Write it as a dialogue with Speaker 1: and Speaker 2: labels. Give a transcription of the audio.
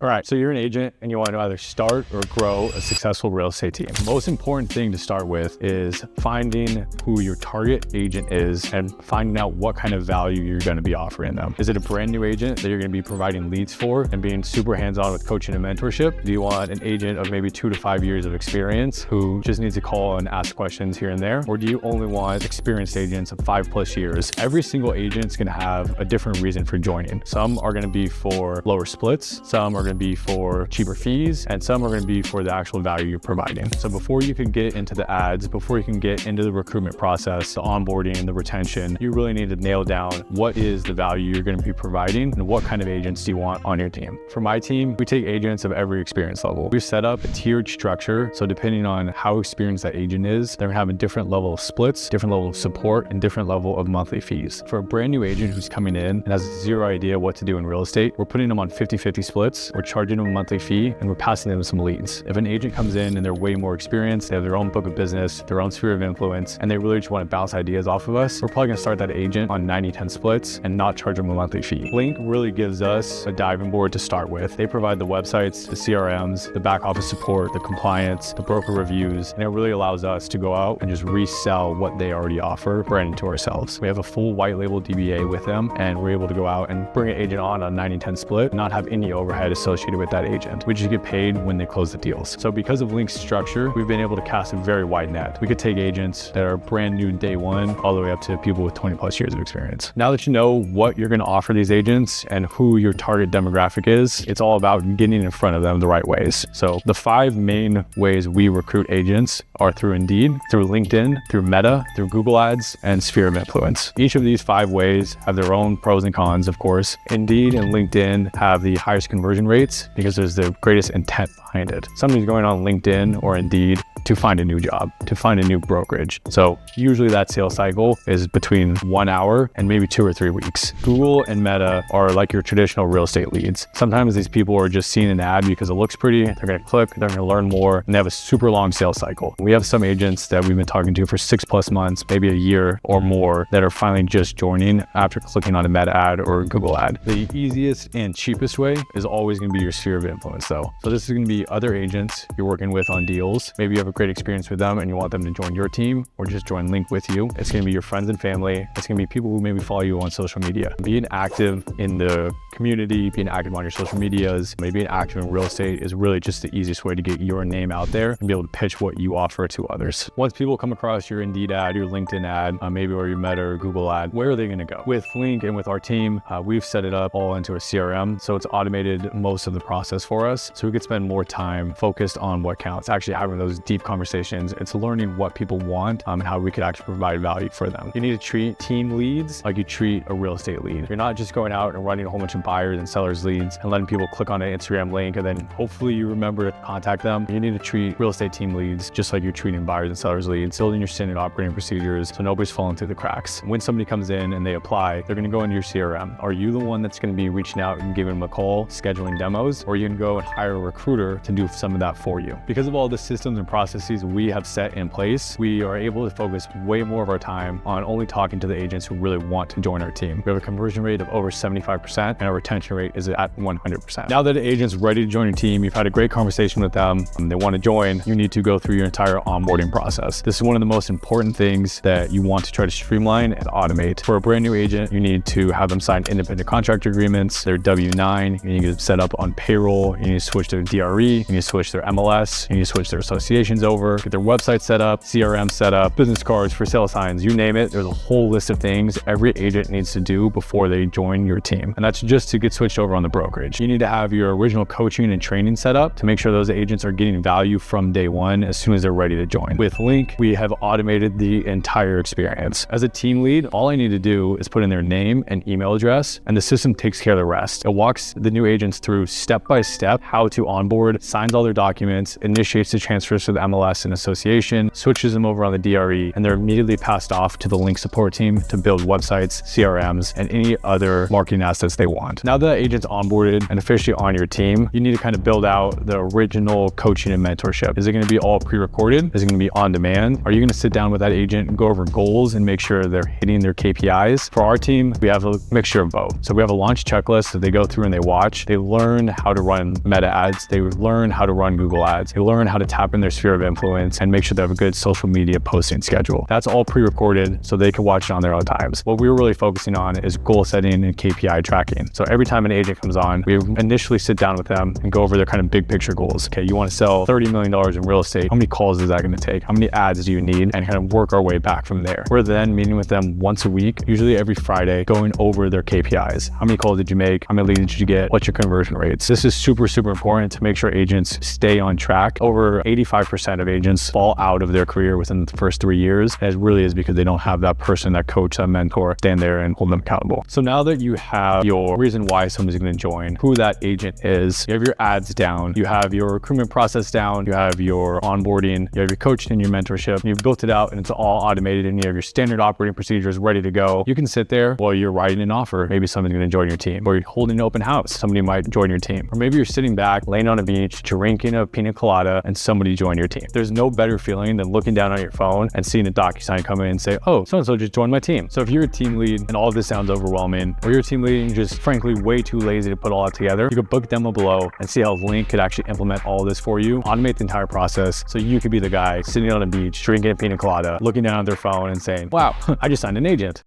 Speaker 1: All right, so you're an agent and you want to either start or grow a successful real estate team. The most important thing to start with is finding who your target agent is and finding out what kind of value you're going to be offering them. Is it a brand new agent that you're going to be providing leads for and being super hands-on with coaching and mentorship? Do you want an agent of maybe 2 to 5 years of experience who just needs to call and ask questions here and there? Or do you only want experienced agents of 5+ years? Every single agent's going to have a different reason for joining. Some are going to be for lower splits, some are going to be for cheaper fees, and some are going to be for the actual value you're providing. So before you can get into the ads, before you can get into the recruitment process, the onboarding, the retention, you really need to nail down what is the value you're going to be providing and what kind of agents do you want on your team. For my team, we take agents of every experience level. We've set up a tiered structure, so depending on how experienced that agent is, they're going to have a different level of splits, different level of support, and different level of monthly fees. For a brand new agent who's coming in and has zero idea what to do in real estate, we're putting them on 50-50 splits. We're charging them a monthly fee and we're passing them some leads. If an agent comes in and they're way more experienced, they have their own book of business, their own sphere of influence, and they really just want to bounce ideas off of us, we're probably going to start that agent on 90-10 splits and not charge them a monthly fee. Link really gives us a diving board to start with. They provide the websites, the CRMs, the back office support, the compliance, the broker reviews, and it really allows us to go out and just resell what they already offer brand new to ourselves. We have a full white label DBA with them, and we're able to go out and bring an agent on a 90-10 split, not have any overhead associated with that agent. We just get paid when they close the deals. So because of Link's structure, we've been able to cast a very wide net. We could take agents that are brand new day one all the way up to people with 20+ years of experience. Now that you know what you're going to offer these agents and who your target demographic is, it's all about getting in front of them the right ways. So the 5 main ways we recruit agents are through Indeed, through LinkedIn, through Meta, through Google Ads, and sphere of influence. Each of these 5 ways have their own pros and cons, of course. Indeed and LinkedIn have the highest conversion rates because there's the greatest intent behind it. Somebody's going on LinkedIn or Indeed to find a new job, to find a new brokerage. So usually that sales cycle is between 1 hour and maybe 2 or 3 weeks. Google and Meta are like your traditional real estate leads. Sometimes these people are just seeing an ad because it looks pretty, they're going to click, they're going to learn more, and they have a super long sales cycle. We have some agents that we've been talking to for 6+ months, maybe a year or more, that are finally just joining after clicking on a Meta ad or a Google ad. The easiest and cheapest way is always going to be your sphere of influence though. So this is going to be other agents you're working with on deals. Maybe you have a great experience with them and you want them to join your team or just join Link with you. It's going to be your friends and family. It's going to be people who maybe follow you on social media. Being active in the community, being active on your social medias, maybe being active in real estate is really just the easiest way to get your name out there and be able to pitch what you offer to others. Once people come across your Indeed ad, your LinkedIn ad, maybe or your Meta or Google ad, where are they going to go? With Link and with our team, we've set it up all into a CRM. So it's automated most of the process for us. So we could spend more time focused on what counts, actually having those deep conversations. It's learning what people want and how we could actually provide value for them. You need to treat team leads like you treat a real estate lead. You're not just going out and running a whole bunch of buyers and sellers leads and letting people click on an Instagram link and then hopefully you remember to contact them. You need to treat real estate team leads just like you're treating buyers and sellers leads, building your standard operating procedures so nobody's falling through the cracks. When somebody comes in and they apply, they're going to go into your CRM. Are you the one that's going to be reaching out and giving them a call, scheduling demos, or you can go and hire a recruiter to do some of that for you? Because of all the systems and processes we have set in place, we are able to focus way more of our time on only talking to the agents who really want to join our team. We have a conversion rate of over 75% and our retention rate is at 100%. Now that the agent's ready to join your team, you've had a great conversation with them, and they want to join, you need to go through your entire onboarding process. This is one of the most important things that you want to try to streamline and automate. For a brand new agent, you need to have them sign independent contractor agreements, their W-9, you need to set up on payroll, you need to switch their DRE, you need to switch their MLS, you need to switch their associations over, get their website set up, CRM set up, business cards, for sale signs, you name it. There's a whole list of things every agent needs to do before they join your team. And that's just to get switched over on the brokerage. You need to have your original coaching and training set up to make sure those agents are getting value from day one as soon as they're ready to join. With Link, we have automated the entire experience. As a team lead, all I need to do is put in their name and email address, and the system takes care of the rest. It walks the new agents through step by step how to onboard, signs all their documents, initiates the transfers to the MLS and association, switches them over on the DRE, and they're immediately passed off to the Link support team to build websites, CRMs, and any other marketing assets they want. Now that the agent's onboarded and officially on your team, you need to kind of build out the original coaching and mentorship. Is it going to be all pre-recorded? Is it going to be on demand? Are you going to sit down with that agent and go over goals and make sure they're hitting their KPIs? For our team, we have a mixture of both. So we have a launch checklist that they go through and they watch. They learn how to run meta ads. They learn how to run Google ads. They learn how to tap in their sphere of influence and make sure they have a good social media posting schedule. That's all pre-recorded so they can watch it on their own times. What we were really focusing on is goal setting and KPI tracking. So every time an agent comes on, we initially sit down with them and go over their kind of big picture goals. Okay, you want to sell $30 million in real estate. How many calls is that going to take? How many ads do you need? And kind of work our way back from there. We're then meeting with them once a week, usually every Friday, going over their KPIs. How many calls did you make? How many leads did you get? What's your conversion rates? This is super, super important to make sure agents stay on track. Over 85% of agents fall out of their career within the first 3 years. And it really is because they don't have that person, that coach, that mentor, stand there and hold them accountable. So now that you have your reason why somebody's going to join, who that agent is, you have your ads down, you have your recruitment process down, you have your onboarding, you have your coaching and your mentorship, you've built it out and it's all automated and you have your standard operating procedures ready to go. You can sit there while you're writing an offer. Maybe somebody's going to join your team, or you're holding an open house. Somebody might join your team, or maybe you're sitting back, laying on a beach, drinking a pina colada and somebody join your team. There's no better feeling than looking down on your phone and seeing a DocuSign come in and say, oh, so-and-so just joined my team. So if you're a team lead and all of this sounds overwhelming, or you're a team lead and you're just frankly way too lazy to put all that together, you could book a demo below and see how Link could actually implement all of this for you, automate the entire process so you could be the guy sitting on a beach, drinking a pina colada, looking down at their phone and saying, wow, I just signed an agent.